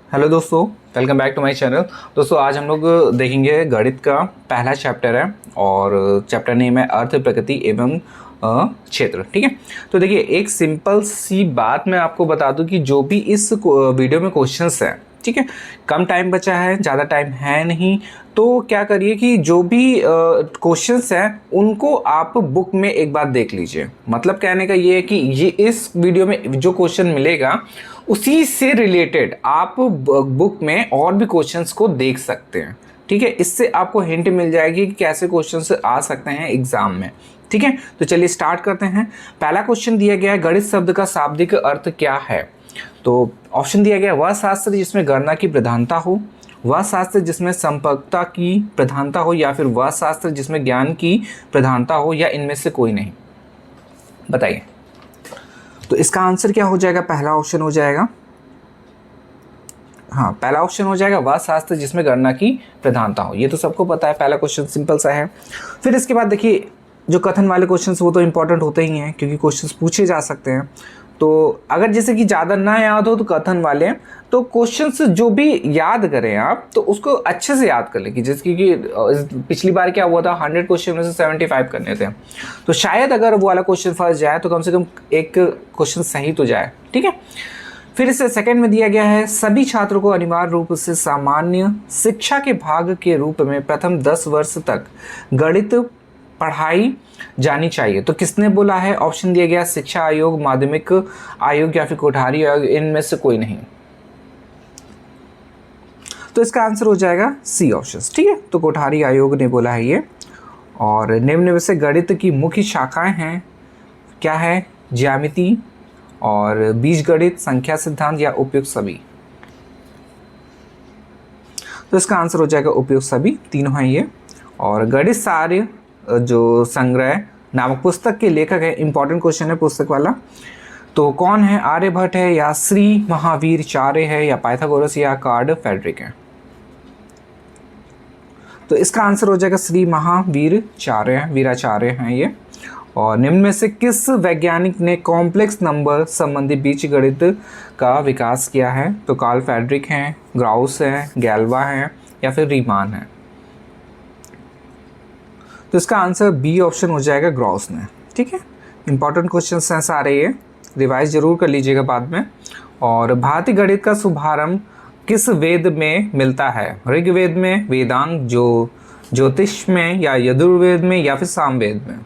Hello दोस्तों, welcome back to my channel. दोस्तों आज हम लोग देखेंगे गणित का पहला चैप्टर है और चैप्टर नेम है अर्थ प्रकृति एवं क्षेत्र। ठीक है, तो देखिए एक सिंपल सी बात मैं आपको बता दूं कि जो भी इस वीडियो में क्वेश्चंस हैं, ठीक है, कम टाइम बचा है, ज़्यादा टाइम है नहीं, तो क्या करिए कि जो भी क्वेश्चंस हैं उनको आप बुक में एक बार देख लीजिए। मतलब कहने का ये है कि ये इस वीडियो में जो क्वेश्चन मिलेगा उसी से रिलेटेड आप बुक में और भी क्वेश्चंस को देख सकते हैं। ठीक है, इससे आपको हिंट मिल जाएगी कि कैसे क्वेश्चंस आ सकते हैं एग्जाम में। ठीक है, तो चलिए स्टार्ट करते हैं। पहला क्वेश्चन दिया गया है, गणित शब्द का शाब्दिक अर्थ क्या है। तो ऑप्शन दिया गया, वह शास्त्र जिसमें गणना की प्रधानता हो, वह शास्त्र जिसमें संपर्कता की प्रधानता हो, या फिर वह शास्त्र जिसमें ज्ञान की प्रधानता हो, या इनमें से कोई नहीं। बताइए। तो इसका आंसर क्या हो जाएगा? पहला ऑप्शन हो जाएगा, हाँ पहला ऑप्शन हो जाएगा वह शास्त्र जिसमें गणना की प्रधानता हो। ये तो सबको पता है, पहला क्वेश्चन सिंपल सा है। फिर इसके बाद देखिए जो कथन वाले क्वेश्चंस वो तो इंपॉर्टेंट होते ही हैं क्योंकि क्वेश्चंस पूछे जा सकते हैं। तो अगर जैसे कि ज़्यादा ना याद हो तो कथन वाले, तो क्वेश्चंस जो भी याद करें आप तो उसको अच्छे से याद कर लें। कि जैसे कि पिछली बार क्या हुआ था, 100 क्वेश्चन में से 75 करने थे, तो शायद अगर वो वाला क्वेश्चन फंस जाए तो कम से कम एक क्वेश्चन सही तो जाए। ठीक है, फिर इसे सेकंड में दिया गया है, सभी छात्रों को अनिवार्य रूप से सामान्य शिक्षा के भाग के रूप में प्रथम 10 वर्ष तक गणित पढ़ाई जानी चाहिए। तो किसने बोला है? ऑप्शन दिया गया शिक्षा आयोग, माध्यमिक आयोग या फिर कोठारी आयोग, इनमें से कोई नहीं। तो इसका आंसर हो जाएगा सी ऑप्शन। ठीक है, तो कोठारी आयोग ने बोला है ये। और निम्न में से गणित की मुख्य शाखाएं हैं, क्या है? ज्यामिति और बीजगणित, संख्या सिद्धांत या उपयुक्त सभी। तो इसका आंसर हो जाएगा उपयुक्त सभी, तीनों हैं ये। और गणित सार्य जो संग्रह नामक पुस्तक के लेखक है, इंपॉर्टेंट क्वेश्चन है पुस्तक वाला, तो कौन है? आर्यभट्ट है, या श्री महावीराचार्य है, या पाइथागोरस, या कार्ल फ्रेडरिक है। तो इसका आंसर हो जाएगा श्री वीराचार्य हैं ये। और निम्न में से किस वैज्ञानिक ने कॉम्प्लेक्स नंबर संबंधी बीजगणित का विकास किया है? तो कार्ल फ्रेडरिक हैं, ग्राउस है, गैल्वा है, या फिर रीमान है। तो इसका आंसर बी ऑप्शन हो जाएगा, ग्राउस ने। ठीक है, इंपॉर्टेंट क्वेश्चन हैं सारे ये, रिवाइज जरूर कर लीजिएगा बाद में। और भारतीय गणित का शुभारंभ किस वेद में मिलता है? ऋग्वेद में, वेदांग, जो ज्योतिष में, या यजुर्वेद में, या फिर सामवेद में।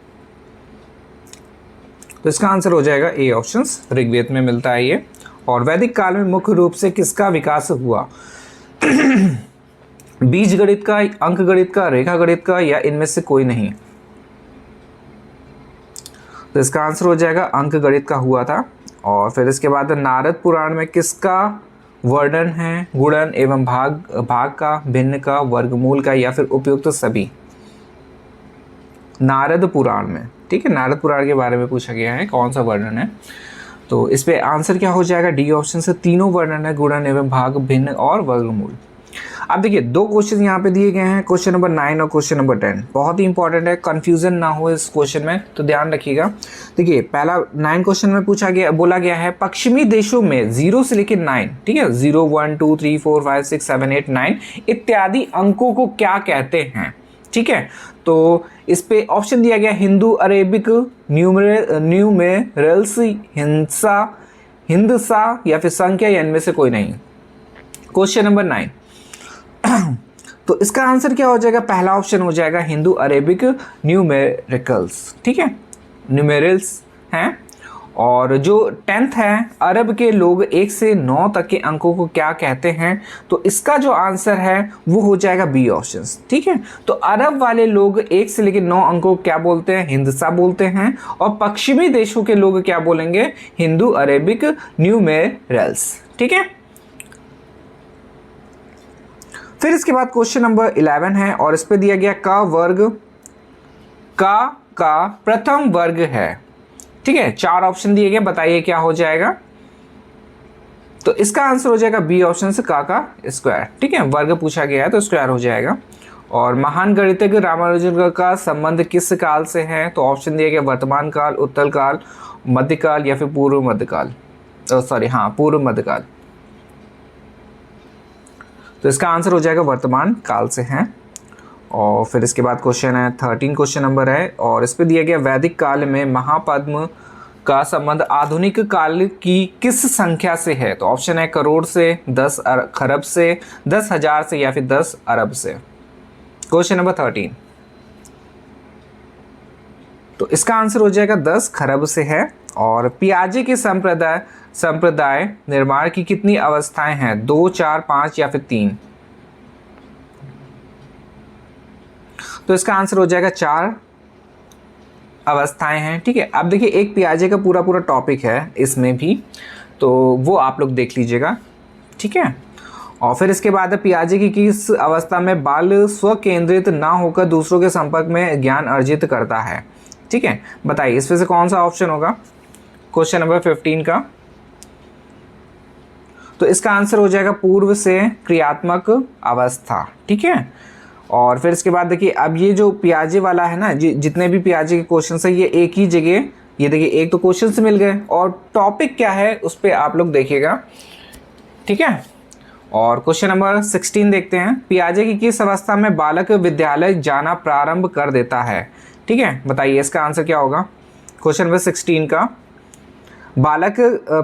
तो इसका आंसर हो जाएगा ए ऑप्शन, ऋग्वेद में मिलता है ये। और वैदिक काल में मुख्य रूप से किसका विकास हुआ? बीज गणित का, अंक गणित का, रेखा गणित का, या इनमें से कोई नहीं। तो इसका आंसर हो जाएगा अंक गणित का हुआ था। और फिर इसके बाद नारद पुराण में किसका वर्णन है? गुणन एवं भाग का, भिन्न का, वर्गमूल का, या फिर उपयुक्त सभी। नारद पुराण में, ठीक है, नारद पुराण के बारे में पूछा गया है, कौन सा वर्णन है। तो इस पे आंसर क्या हो जाएगा? डी ऑप्शन से तीनों वर्णन है, गुणन एवं भाग, भिन्न और वर्गमूल। अब देखिए दो क्वेश्चन यहाँ पे दिए गए हैं, क्वेश्चन नंबर 9 और क्वेश्चन नंबर 10, बहुत ही इंपॉर्टेंट है, कंफ्यूजन ना हो इस क्वेश्चन में, तो ध्यान रखिएगा। देखिए पहला 9 क्वेश्चन में बोला गया है, पश्चिमी देशों में 0 से लेकर 9, ठीक है, 0 1 2 3 4 5 6 7 8 9 इत्यादि अंकों को क्या कहते हैं? ठीक है, तो इस पे ऑप्शन दिया गया हिंदू, अरेबिक, न्यूमेरल्स, हिंदसा, या फिर संख्या, या इनमें से कोई नहीं। क्वेश्चन नंबर 9 तो इसका आंसर क्या हो जाएगा? पहला ऑप्शन हो जाएगा हिंदू, अरेबिक, न्यूमेरिकल्स। ठीक है, न्यूमेरल्स हैं। और जो 10th है, अरब के लोग 1 से 9 तक के अंकों को क्या कहते हैं? तो इसका जो आंसर है वो हो जाएगा बी ऑप्शन। ठीक है, तो अरब वाले लोग 1 से लेकर 9 अंकों को क्या बोलते हैं? हिंदसा बोलते हैं। और पश्चिमी देशों के लोग क्या बोलेंगे? Hindu, Arabic, numerals. ठीक है, फिर इसके बाद क्वेश्चन नंबर 11 है और इस पे दिया गया का वर्ग का प्रथम वर्ग है। ठीक है, 4 ऑप्शन दिए गए, बताइए क्या हो जाएगा? तो इसका आंसर हो जाएगा बी ऑप्शन से का स्क्वायर। ठीक है, वर्ग पूछा गया है तो स्क्वायर हो जाएगा। और महान गणितज्ञ रामानुजन का संबंध किस काल से है? तो ऑप्शन दिया गया वर्तमान काल, उत्तर काल, मध्यकाल, या फिर पूर्व मध्यकाल। पूर्व मध्यकाल। तो इसका आंसर हो जाएगा वर्तमान काल से है। और फिर इसके बाद क्वेश्चन है 13 क्वेश्चन नंबर है, और इस पे दिया गया वैदिक काल में महापद्म का संबंध आधुनिक काल की किस संख्या से है। तो ऑप्शन है करोड़ से, 10 खरब से, 10,000 से या फिर 10 अरब से। क्वेश्चन नंबर 13, तो इसका आंसर हो जाएगा 10 खरब से है। और पियाजे के संप्रदाय निर्माण की कितनी अवस्थाएं हैं, 2, 4, 5 या फिर 3। तो इसका आंसर हो जाएगा 4 अवस्थाएं हैं। ठीक है, अब देखिए एक पियाजे का पूरा पूरा टॉपिक है इसमें भी, तो वो आप लोग देख लीजिएगा। ठीक है, और फिर इसके बाद पियाजे की किस अवस्था में बाल स्वकेंद्रित ना होकर दूसरों के संपर्क में ज्ञान अर्जित करता है। ठीक है, बताइए इसमें से कौन सा ऑप्शन होगा क्वेश्चन नंबर 15 का। तो इसका आंसर हो जाएगा पूर्व से क्रियात्मक अवस्था। ठीक है, और फिर इसके बाद देखिए अब ये जो पियाजे वाला है ना, जितने भी पियाजे के क्वेश्चन है ये एक ही जगह, ये देखिए एक तो क्वेश्चन से मिल गए और टॉपिक क्या है उस पर आप लोग देखिएगा। ठीक है, और क्वेश्चन नंबर 16 देखते हैं। पियाजे की किस अवस्था में बालक विद्यालय जाना प्रारंभ कर देता है। ठीक है, बताइए इसका आंसर क्या होगा क्वेश्चन नंबर 16 का। बालक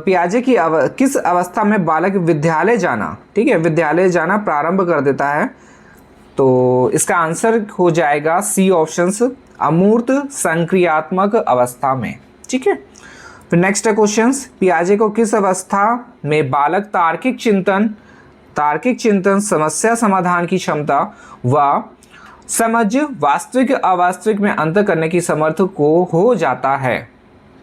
पियाजे की किस अवस्था में बालक विद्यालय जाना, ठीक है, विद्यालय जाना प्रारंभ कर देता है। तो इसका आंसर हो जाएगा सी ऑप्शंस, अमूर्त संक्रियात्मक अवस्था में। ठीक है, फिर नेक्स्ट है क्वेश्चन, पियाजे को किस अवस्था में बालक तार्किक चिंतन, समस्या समाधान की क्षमता व समझ वास्तविक अवास्तविक में अंतर करने की समर्थ को हो जाता है।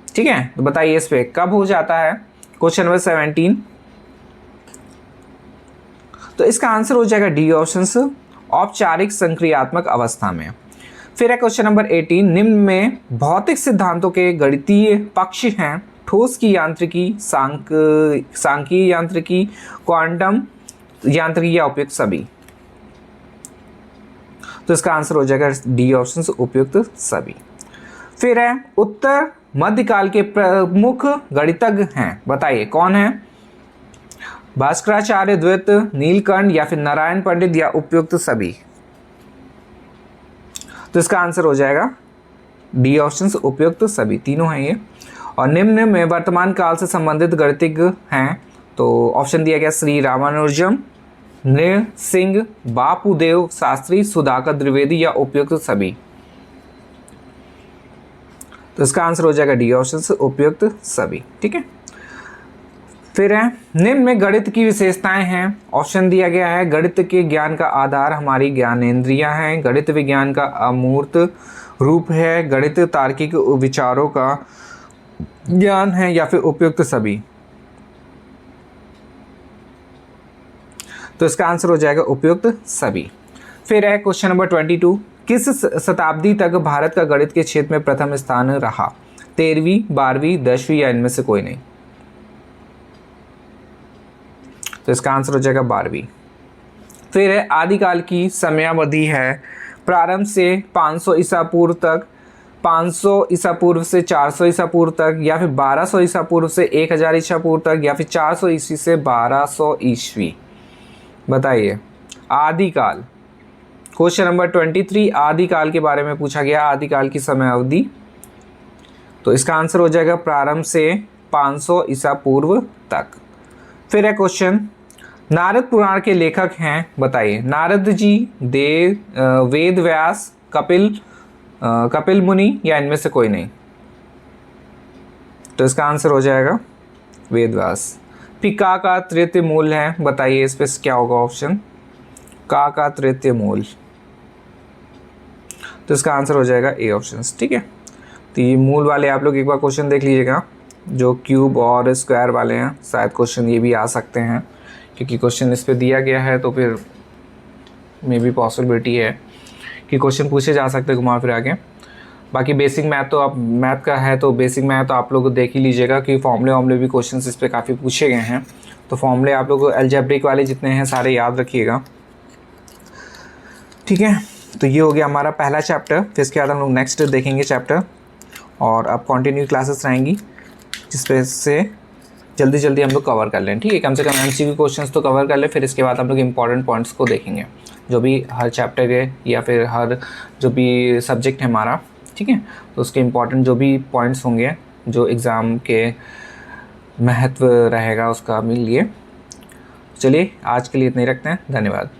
ठीक है, तो बताइए इस पे कब हो जाता है क्वेश्चन नंबर 17। तो इसका आंसर हो जाएगा डी ऑप्शंस, औपचारिक संक्रियात्मक अवस्था में। फिर है क्वेश्चन नंबर 18, निम्न में भौतिक सिद्धांतों के गणितीय पक्ष हैं ठोस की यांत्रिकी, सांख्यिकीय यांत्रिकी, क्वांटम यांत्रिकी या उपयुक्त सभी। तो इसका आंसर हो जाएगा डी ऑप्शन, उपयुक्त सभी। फिर है उत्तर मध्यकाल के प्रमुख गणितज्ञ हैं, बताइए कौन है। भास्कराचार्य, द्वित, नीलकंठ या फिर नारायण पंडित या उपयुक्त सभी। तो इसका आंसर हो जाएगा डी ऑप्शन, उपयुक्त सभी, तीनों हैं ये। और निम्न में वर्तमान काल से संबंधित गणितज्ञ हैं, तो ऑप्शन दिया गया श्री रामानुजम, नृसिंह, बापुदेव शास्त्री, सुधाकर द्विवेदी या उपयुक्त सभी। तो इसका आंसर हो जाएगा डी ऑप्शन, उपयुक्त सभी। ठीक है, फिर है निम्न में गणित की विशेषताएं हैं। ऑप्शन दिया गया है गणित के ज्ञान का आधार हमारी ज्ञानेंद्रियां हैं, गणित विज्ञान का अमूर्त रूप है, गणित तार्किक विचारों का ज्ञान है या फिर उपयुक्त सभी। तो इसका आंसर हो जाएगा उपयुक्त सभी। फिर है क्वेश्चन नंबर 22, किस शताब्दी तक भारत का गणित के क्षेत्र में प्रथम स्थान रहा। 13वीं, 12वीं, 10वीं या इनमें से कोई नहीं। तो इसका आंसर हो जाएगा 12वीं। फिर है आदिकाल की समयावधि है प्रारंभ से 500 ईसा पूर्व तक, 500 ईसा पूर्व से 400 ईसा पूर्व तक, या फिर 1200 ईसा पूर्व से 1000 ईसा पूर्व तक, या फिर 400 ईस्वी से 1200 ईस्वी। बताइए आदिकाल। क्वेश्चन नंबर 23 आदिकाल के बारे में पूछा गया, आदिकाल की समय अवधि। तो इसका आंसर हो जाएगा प्रारंभ से 500 ईसा पूर्व तक। फिर है क्वेश्चन, नारद पुराण के लेखक हैं, बताइए। नारद जी, वेद व्यास, कपिल मुनि या इनमें से कोई नहीं। तो इसका आंसर हो जाएगा वेद व्यास। फिर का तृतीय मूल है, बताइए इस पे क्या होगा ऑप्शन। का तृतीय मूल, तो इसका आंसर हो जाएगा ए ऑप्शन। ठीक है, तो ये मूल वाले आप लोग एक बार क्वेश्चन देख लीजिएगा, जो क्यूब और स्क्वायर वाले हैं, शायद क्वेश्चन ये भी आ सकते हैं क्योंकि क्वेश्चन इस पे दिया गया है, तो फिर मे भी पॉसिबिलिटी है कि क्वेश्चन पूछे जा सकते हैं घुमा फिरा के। बाकी बेसिक मैथ तो आप मैथ का है, तो बेसिक मैथ तो आप लोग देख ही लीजिएगा कि फॉर्मूले भी क्वेश्चन इस पर काफ़ी पूछे गए हैं, तो फॉर्मूले आप लोग अलजेब्रिक वाले जितने हैं सारे याद रखिएगा। ठीक है, तो ये हो गया हमारा पहला चैप्टर। फिर इसके बाद हम लोग नेक्स्ट देखेंगे चैप्टर, और अब कंटिन्यू क्लासेस रहेंगी जिस पे से जल्दी जल्दी हम लोग कवर कर लें, ठीक है। कम से कम MCQ क्वेश्चंस तो कवर कर लें, फिर इसके बाद हम लोग इंपॉर्टेंट पॉइंट्स को देखेंगे, जो भी हर चैप्टर के या फिर हर जो भी सब्जेक्ट है हमारा, ठीक है, तो उसके इंपॉर्टेंट जो भी पॉइंट्स होंगे जो एग्ज़ाम के महत्व रहेगा उसका मिल लिए। चलिए आज के लिए इतना ही रखते हैं, धन्यवाद।